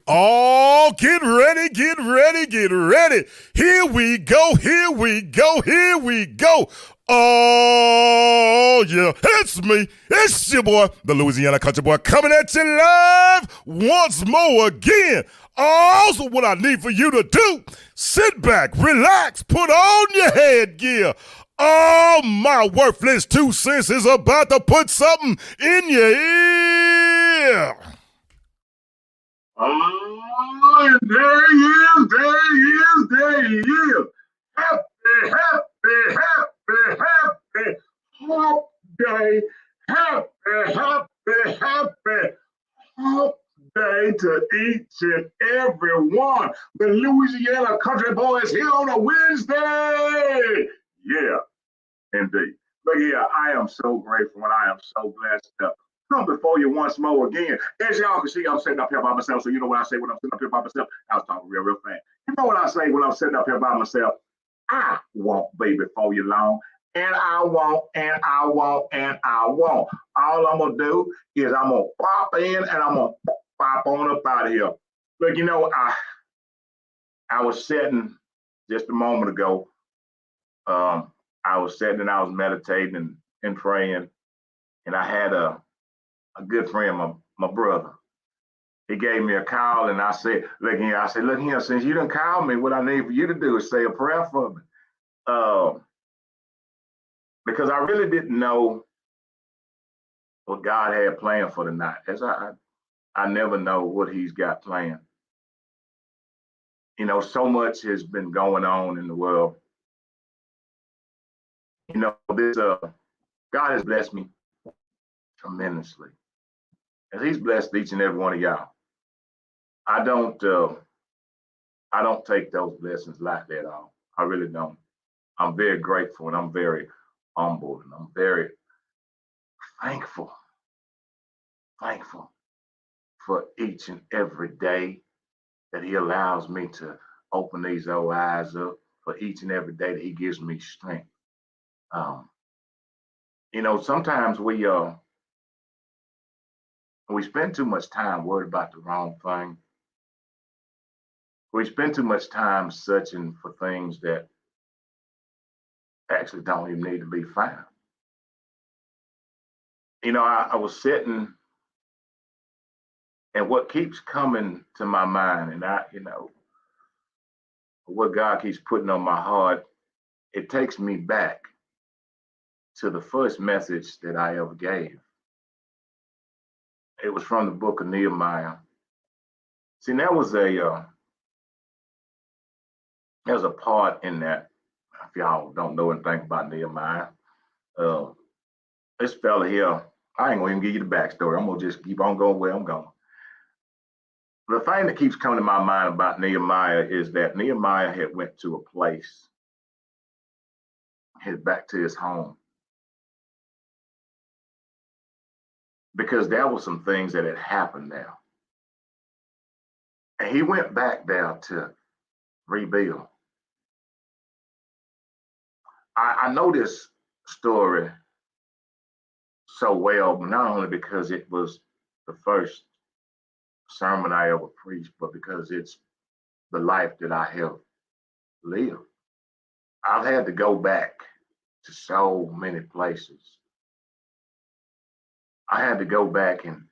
Oh, get ready, get ready, get ready. Here we go, here we go, here we go. Oh, yeah, it's me. It's your boy, the Louisiana Country Boy, coming at you live once more again. Also, what I need for you to do, sit back, relax, put on your headgear. Oh, my worthless 2 cents is about to put something in your ear. Oh, there he is, there he is, there he is. Happy, happy, happy, happy hump day. Happy, happy, happy hump day to each and every one. The Louisiana Country Boys here on a Wednesday. Yeah, indeed. Look here, I am so grateful and I am so blessed to come before you once more again. As y'all can see, I'm sitting up here by myself. So you know what I say when I'm sitting up here by myself? I was talking real fast. You know what I say when I'm sitting up here by myself? I won't be before you long. And I won't, and I won't, and I won't. All I'm gonna do is I'm gonna pop in and I'm gonna pop on up out of here. Look, I was sitting just a moment ago. I was sitting and I was meditating and praying, and I had a good friend, my brother. He gave me a call, and look here, since you didn't call me, what I need for you to do is say a prayer for me, uh, because I really didn't know what God had planned for the night. As I never know what He's got planned. You know, so much has been going on in the world. You know, this God has blessed me tremendously, and He's blessed each and every one of y'all. I don't I don't take those blessings lightly at all. I really don't. I'm very grateful and I'm very humbled and I'm very thankful, thankful for each and every day that He allows me to open these old eyes up, for each and every day that He gives me strength. Um, Sometimes we spend too much time worried about the wrong thing. We spend too much time searching for things that actually don't even need to be found. I was sitting, and what keeps coming to my mind, and what God keeps putting on my heart, it takes me back to the first message that I ever gave. It was from the book of Nehemiah. See, there was a part in that. If y'all don't know anything about Nehemiah, uh, this fella here, I ain't gonna even give you the backstory. I'm gonna just keep on going where I'm going. The thing that keeps coming to my mind about Nehemiah is that Nehemiah had went to a place, head back to his home, because there were some things that had happened there. And he went back there to rebuild. I know this story so well, not only because it was the first sermon I ever preached, but because it's the life that I have lived. I've had to go back to so many places. I had to go back and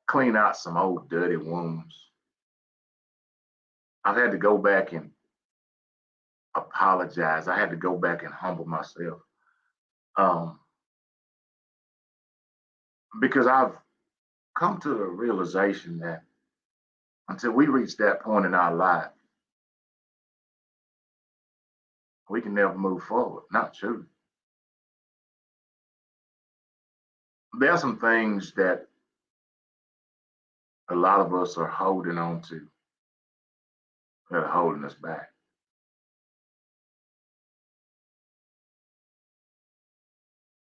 clean out some old dirty wounds. I've had to go back and apologize. I had to go back and humble myself. Um, because I've come to the realization that until we reach that point in our life, we can never move forward. Not true. There are some things that a lot of us are holding on to that are holding us back.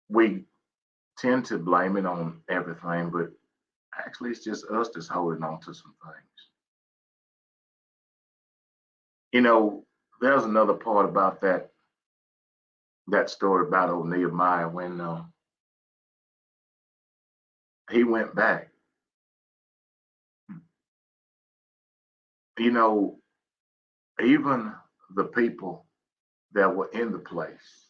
We tend to blame it on everything, but actually it's just us that's holding on to some things. You know, there's another part about that story about old Nehemiah when he went back. You know, even the people that were in the place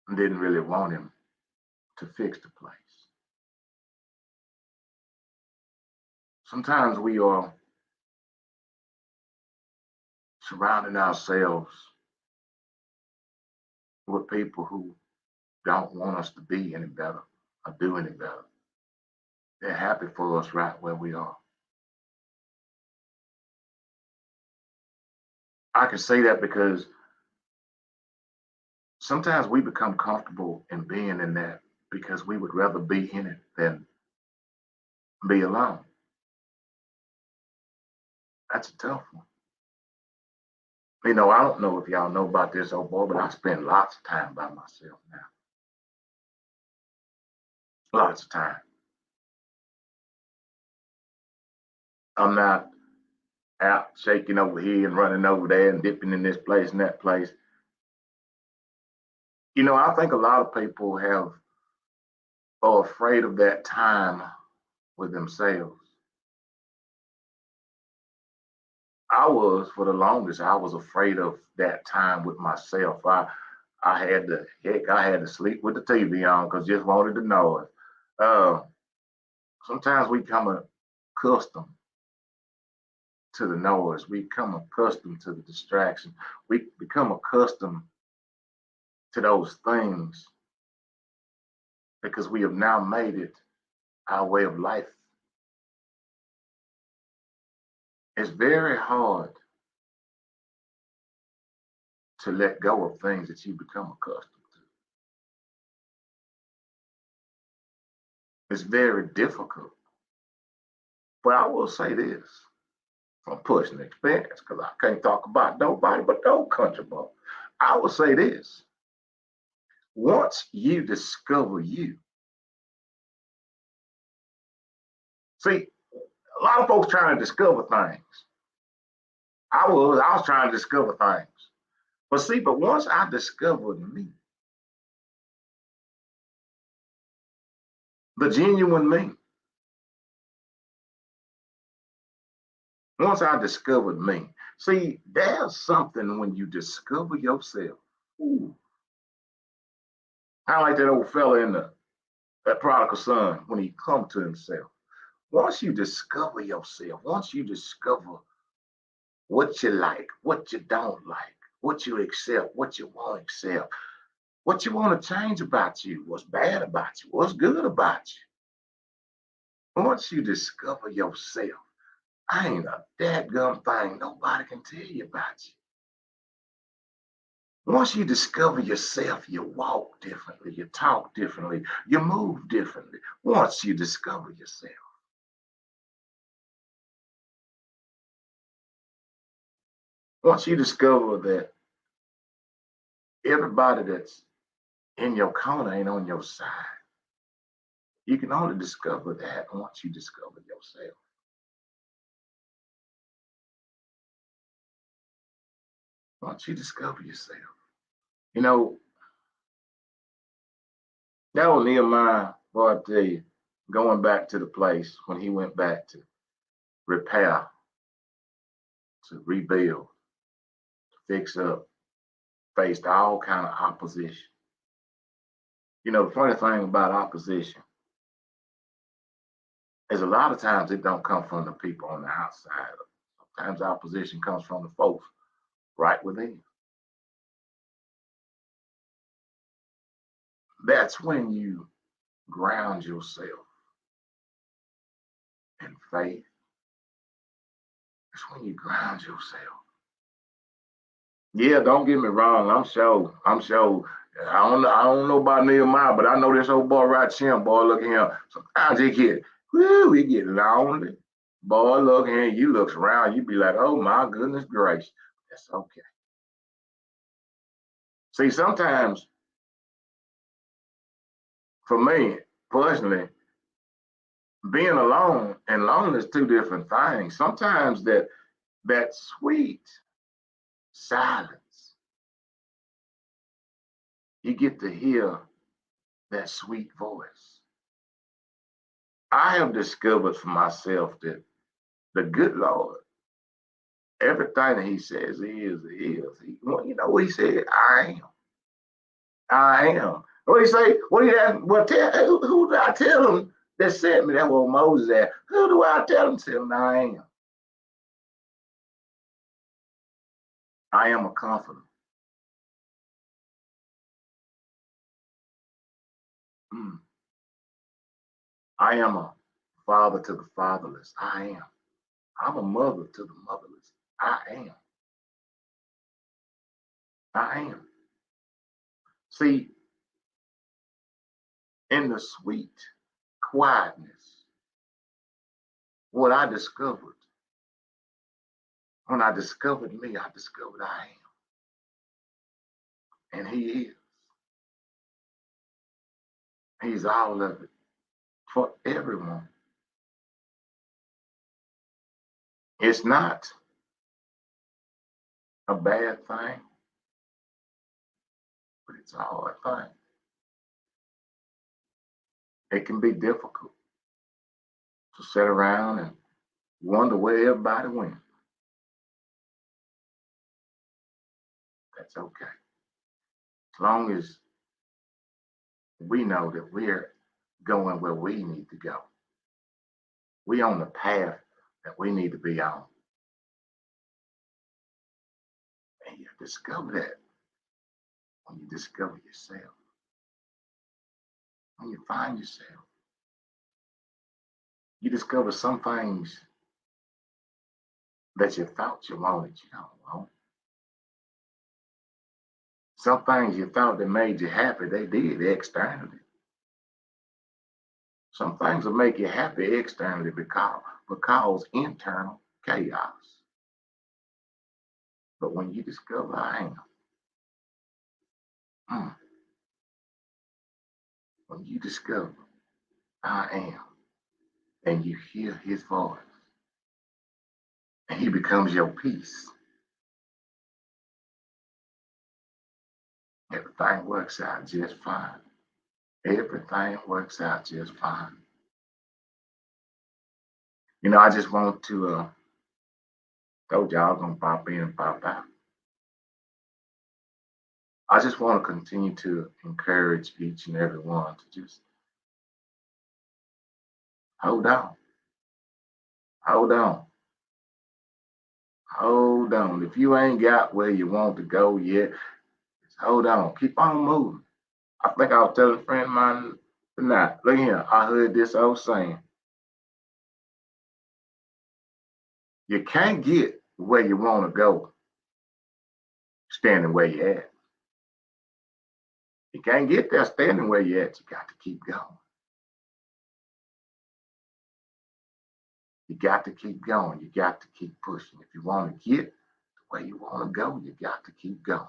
didn't really want him to fix the place. Sometimes we are surrounding ourselves with people who don't want us to be any better or do any better. They're happy for us right where we are. I can say that because sometimes we become comfortable in being in that because we would rather be in it than be alone. That's a tough one. I don't know if y'all know about this, old boy, but I spend lots of time by myself now. Lots of time. I'm not out shaking over here and running over there and dipping in this place and that place. I think a lot of people are afraid of that time with themselves. I was for the longest. I was afraid of that time with myself. I had to sleep with the TV on because just wanted the noise. Uh, Sometimes we become accustomed to the noise. We become accustomed to the distraction. We become accustomed to those things because we have now made it our way of life. It's very hard to let go of things that you become accustomed to. It's very difficult. But I will say this from personal experience, because I can't talk about nobody but no country boy. I will say this. Once you discover you, see, a lot of folks trying to discover things. I was trying to discover things. But once I discovered me, the genuine me, once I discovered me, see, there's something when you discover yourself. Ooh, I like that old fella in that prodigal son when he come to himself. Once you discover yourself, once you discover what you like, what you don't like, what you accept, what you won't accept, what you want to change about you, what's bad about you, what's good about you. Once you discover yourself, ain't a dadgum thing nobody can tell you about you. Once you discover yourself, you walk differently, you talk differently, you move differently. Once you discover yourself. Once you discover that everybody that's in your corner ain't on your side, you can only discover that once you discover yourself. Once you discover yourself. You know, that was Nehemiah, boy, I tell you, going back to the place when he went back to repair, to rebuild, to fix up, faced all kind of opposition. The funny thing about opposition is a lot of times it don't come from the people on the outside. Sometimes opposition comes from the folks right within. That's when you ground yourself in faith. That's when you ground yourself. Yeah, don't get me wrong. I'm sure. I don't know about Nehemiah, but I know this old boy right here, boy. Look at him. Sometimes he get lonely. Boy, look here. You looks around, you be like, oh my goodness gracious. That's okay. See, sometimes for me personally, being alone and lonely is two different things. Sometimes that sweet silence, you get to hear that sweet voice. I have discovered for myself that the good Lord, everything that he says is. Well, you know what he said? I am. I am. What do he say? What do you have? Well, who do I tell him that sent me? That's what Moses asked. Who do I tell him? Tell him I am. I am a comforter. Mm. I am a father to the fatherless. I am. I'm a mother to the motherless. I am. I am. See, in the sweet quietness, what I discovered, when I discovered me, I discovered I am. And he is. He's all of it for everyone. It's not a bad thing, but it's a hard thing. It can be difficult to sit around and wonder where everybody went. That's okay. As long as we know that we're going where we need to go. We on the path that we need to be on. And you discover that when you discover yourself. When you find yourself, you discover some things that you thought you wanted, you don't want. Some things you thought that made you happy, they did externally. Some things will make you happy externally because internal chaos. But when you discover I am, when you discover I am, and you hear his voice, and he becomes your peace, everything works out just fine. Everything works out just fine. You know, I just want to told y'all gonna pop in and pop out. I just want to continue to encourage each and every one to just hold on, hold on, hold on. If you ain't got where you want to go yet, just hold on. Keep on moving. I think I was telling a friend of mine tonight. Look here, I heard this old saying. You can't get where you want to go standing where you at. You can't get there standing where you at. You got to keep going. You got to keep going. You got to keep pushing. If you want to get where you want to go, you got to keep going.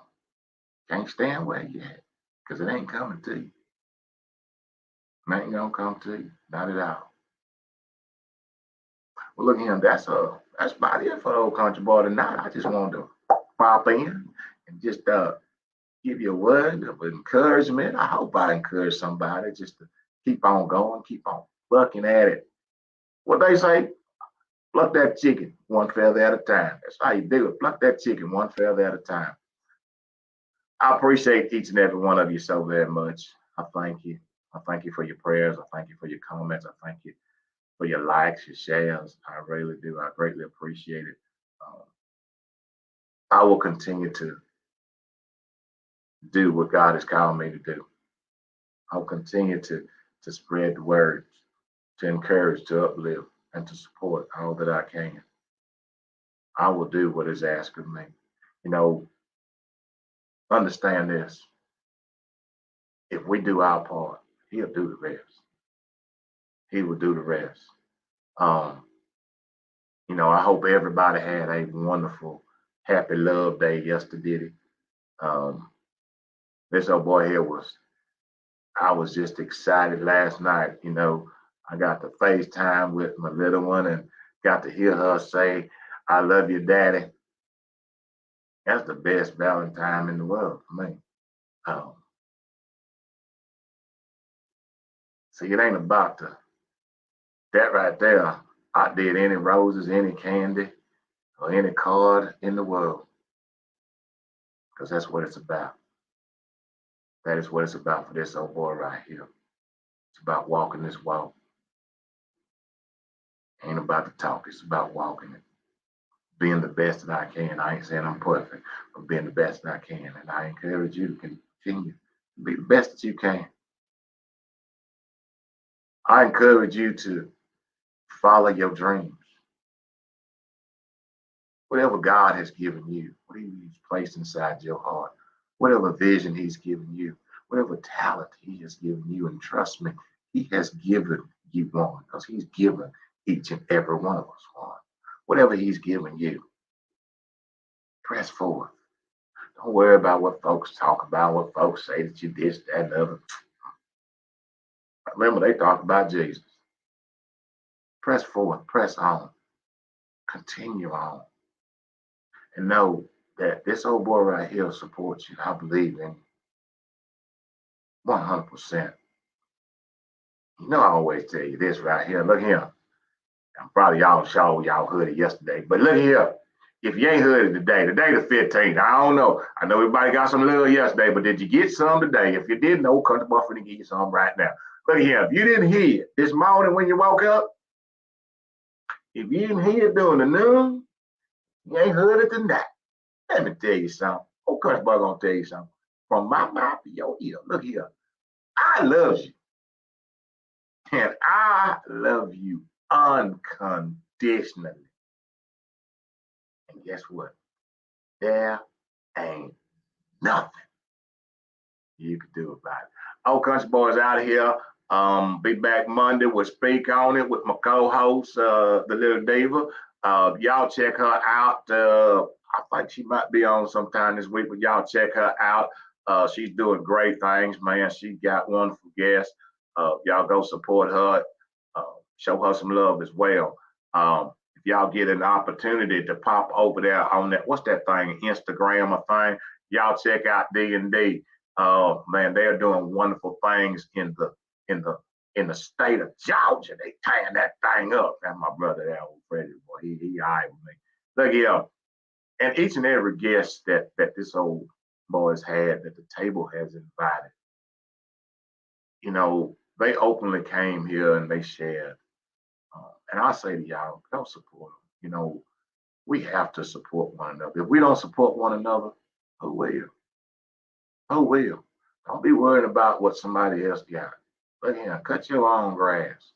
Can't stand where you at because it ain't coming to you. It ain't gonna come to you, not at all. Well, look here, that's about it for the Old Country Boy tonight. I just wanted to pop in and just give you a word of encouragement. I hope I encourage somebody just to keep on going, keep on bucking at it. What they say, pluck that chicken one feather at a time. That's how you do it. Pluck that chicken one feather at a time. I appreciate each and every one of you so very much. I thank you. I thank you for your prayers. I thank you for your comments. I thank you for your likes, your shares. I really do. I greatly appreciate it. I will continue to do what God has called me to do. I'll continue to spread the word, to encourage, to uplift, and to support all that I can. I will do what is asked of me. You know, understand this. If we do our part, he'll do the rest. He will do the rest. You know, I hope everybody had a wonderful, happy love day yesterday. This old boy here I was just excited last night. You know, I got to FaceTime with my little one and got to hear her say, I love you, Daddy. That's the best Valentine in the world for me. See, it ain't about that right there outdid any roses, any candy, or any card in the world. Because that's what it's about. That is what it's about for this old boy right here. It's about walking this walk. Ain't about the talk, it's about walking it. Being the best that I can. I ain't saying I'm perfect, but being the best that I can. And I encourage you to continue to be the best that you can. I encourage you to follow your dreams. Whatever God has given you, whatever He's placed inside your heart, whatever vision He's given you, whatever talent He has given you, and trust me, He has given you one because He's given each and every one of us one. Whatever He's given you, press forward. Don't worry about what folks talk about, what folks say that you this, that, and the other. Remember, they talk about Jesus. Press forward, press on, continue on, and know that this old boy right here supports you. I believe in you 100%. You know, I always tell you this right here. Look here. I'm probably y'all saw y'all heard it yesterday, but look here. If you ain't heard it today, the 15th, I don't know. I know everybody got some love yesterday, but did you get some today? If you didn't know, Country Boy finna give you some right now. Look here. If you didn't hear it this morning when you woke up, if you didn't hear it during the noon, you ain't heard it tonight. Let me tell you something. Oh, Country Boy gonna tell you something. From my mouth to your ear. Look here. I love you. And I love you unconditionally. And guess what? There ain't nothing you can do about it. Oh, Country Boys out of here. Be back Monday. We'll speak on it with my co-host, the little diva. Y'all check her out. I think she might be on sometime this week, but y'all check her out. She's doing great things, man. She got wonderful guests. Y'all go support her. Show her some love as well. If y'all get an opportunity to pop over there on that, what's that thing, Instagram or thing, y'all check out D&D. Man, they're doing wonderful things in the state of Georgia. They tying that thing up. That's my brother, that old Freddie boy. He all right with me. Look here, and each and every guest that this old boy has had, that the table has invited, you know, they openly came here and they shared. And I say to y'all, don't support them. You know, we have to support one another. If we don't support one another, who will? Who will? Don't be worried about what somebody else got. Look here, cut your own grass.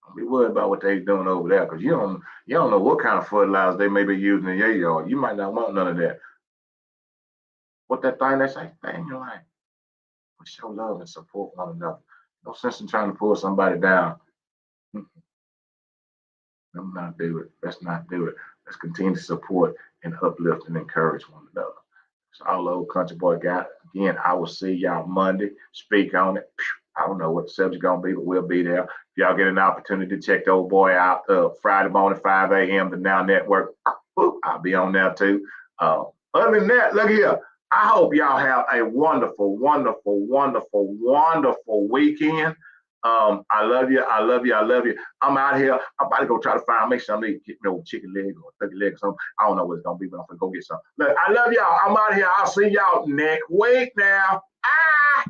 Don't be worried about what they doing over there, because you don't know what kind of fertilizer they may be using in your yard. You might not want none of that. What that thing they say, stay in your lane. But show love and support one another. No sense in trying to pull somebody down. Let's not do it. Let's not do it. Let's continue to support and uplift and encourage one another. So our little Country Boy got it. Again, I will see y'all Monday. Speak on it. I don't know what the subject gonna be, but we'll be there. If y'all get an opportunity to check the old boy out Friday morning, 5 a.m. the Now Network, I'll be on there too. Other than that, look here. I hope y'all have a wonderful, wonderful, wonderful, wonderful weekend. I love you. I love you. I love you. I'm out here. I'm about to go try to make sure I need to get me old chicken leg or turkey leg or something. I don't know what it's going to be, but I'm going to go get some. Look, I love y'all. I'm out here. I'll see y'all next week now. Ah!